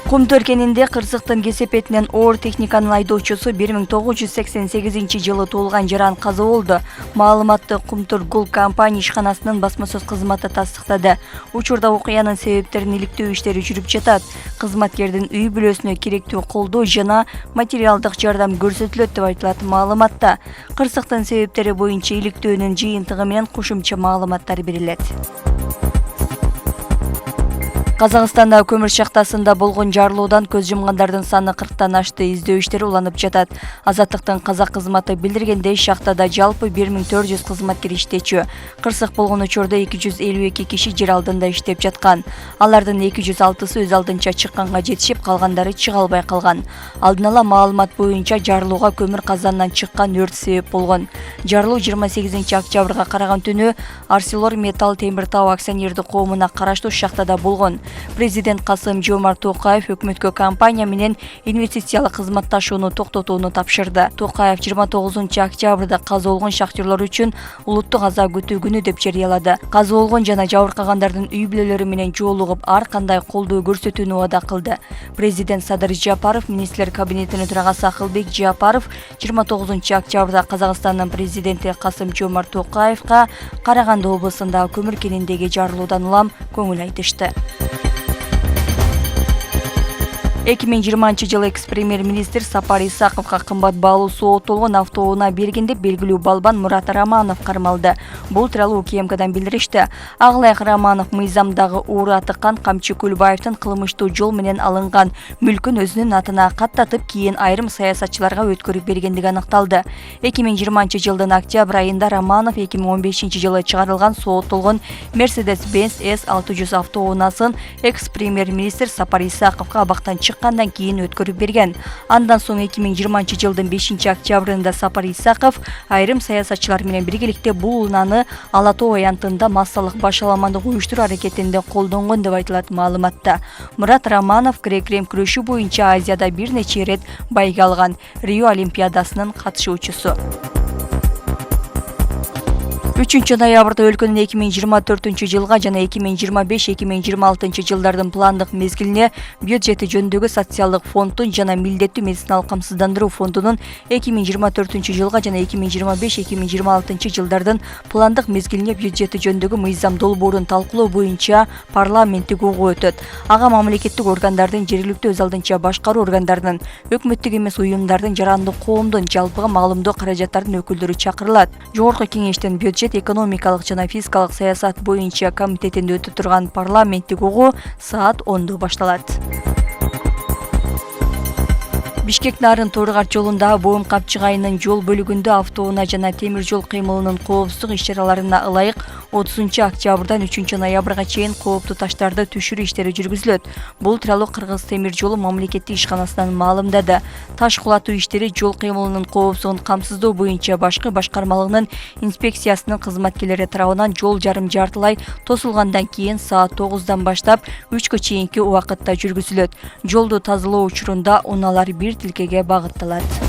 Кум Төркенинде кырсыктын кесепетинен оор техниканын айдоочусу 1988 жылы жаран каза болду. Маалыматты Кумтур Гул компания ишканасынын басма сөз кызматы тастыктады. Учурда окуянын себептерин иликтөө иштери жүрүп жатат. Кызматкердин үй бүлөсүнө керектүү колдоо жана материалдык жардам көрсөтүлөт деп айтылат маалыматта. Кырсыктын себептери боюнча иликтөөнүн жыйынтыгы менен кошумча маалыматтар берилет. Казакстанда көмүр шахтасында болгон жарылуудан көз жумгандардын саны 40тан ашты. Издөө иштери уланып жатат. Азаттыктын казак кызматы билдиргендей, шахтада жалпы 1400 кызматкер иштечү. Кырсык болгон учурда 252 киши жер алдында иштеп жаткан. Алардын 206сы өз алдынча чыкканга жетишип, калгандары чыга албай калган. Алдын ала маалымат боюнча жарылууга көмүр казанынан чыккан өрт себеп болгон. Жарылуу 28 октябрга караган түнү ArcelorMittal Темиртау акционердик коомуна караштуу шахтада болгон. Президент Касым-Жомарт Токаев өкмөткө компания менен инвестициялык кызматташууну токтотууну тапшырды. Токаев 29 октябрда каза болгон шахтерлор үчүн улуттук аза күтүү күнү деп жарыялады. Каза болгон жана жабыркагандардын үй бүлөлөрү менен жолугуп ар кандай колдоо көрсөтүүнү убада кылды. Президент Садыр Жапаров, министрлер кабинетинин төрагасы Акылбек Жапаров 29 октябрда Казакстандын президенти Касым-Жомарт Токаевга Караганды облусунда көмүр кениндеги жарылуудан улам көңүл айтышты. 2020 жылы экс-премьер-министр Сапар Исаковга кымбат баалуу сооттолгон автоунаа бергенде белгилүү балбан Мурат Раманов кармалды. Бул тууралуу УКМКдан билдиришти. Аглайык Раманов мыйзамдагы уура тыккан Камчы Кулбаевдин кылмыштуу жол менен алынган мүлкүн өзүнүн атына каттатып, кийин айрым саясатчыларга өткөрүп бергендиги аныкталды. 2020 жылдын октябрь айында Раманов 2015 жылы чыгарылган сооттолгон Mercedes-Benz S600 автоунаасын экс-премьер-министр Сапар Исаковга абактан кандан кийин өткөрүп берген. Андан соң 2020 жылдын 5 октябрында Сапар Исаков айрым саясатчылар менен биргеликте бул унааны Ала Тоо аянтында массалык башаламандык уюштуруу аракетинде колдонгон деп айтылат маалыматта. Мурат Раманов грек-рим күрөшү боюнча Азияда бир нече ирет байга алган, Рио Олимпиадасынын катышуучусу. 3 ноябрда өлкөнүн 2024 жылга жана 2025-2026 жылдардын пландык мезгилине бюджети жөнүндөгү социалдык фонддун жана милдеттүү медициналык камсыздандыруу фондунун 2024 жылга жана 2025-2026 жылдардын пландык мезгилине бюджети жөнүндөгү мыйзам долбоорун талкуулоо боюнча парламенттик угуу өтөт. Ага мамлекеттик органдардын, жергиликтүү өз алдынча башкаруу органдарынын, өкмөттүк эмес уюмдардын, жарандык коомдун, жалпыга маалымдоо каражаттардын өкүлдөрү чакырылат. Жогорку кеңештин бюджет экономикалык жана фискалык саясат боюнча комитетинде өтүп турган парламенттик угуу саат 10:00 башталат. Бишкек Нарын Торгар жолунда Боом Капчык айынын жол бөлүгүндө автоунаа жана темир жол кыймылынын коопсуздук иш-чараларына ылайык 30 октябрдан 3 ноябрга чейин кооптуу таштарды түшүрүү иштери жүргүзүлөт. Бул тууралуу Кыргыз темир жолу мамлекеттик ишканасынан маалымдады. Таш кулатуу иштери жол кыймылынын коопсуздугун камсыздоо боюнча башкы башкармалыгынын инспекциясынын кызматкерлери тарабынан жол жарым жартылай тосулгандан кийин саат 9:00 баштап 3-кө чейинки убакытта жүргүзүлөт. Жолду тазалоо учурунда унаалар бир тилкеге багытталат.